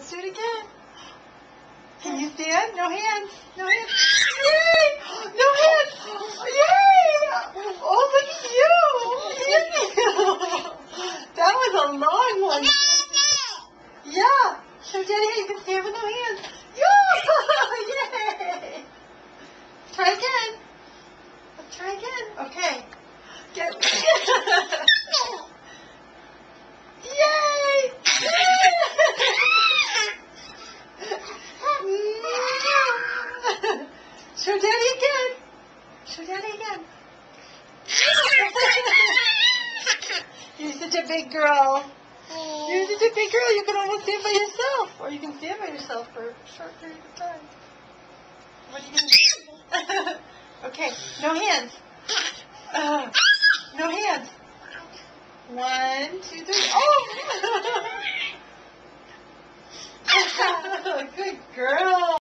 Let's do it again. Can you stand? No hands. No hands. Yay! No hands. Yay! Oh, look at you. Yay! That was a long one. Yeah. Show Daddy how you can stand with no hands. Yay! Try again. Let's try again. Okay. Get. Yay! Show Daddy again. Show Daddy again. You're such a big girl. You're such a big girl. You can almost stand by yourself. Or you can stand by yourself for a short period of time. What are you going to do? Okay. No hands. No hands. 1, 2, 3. Oh!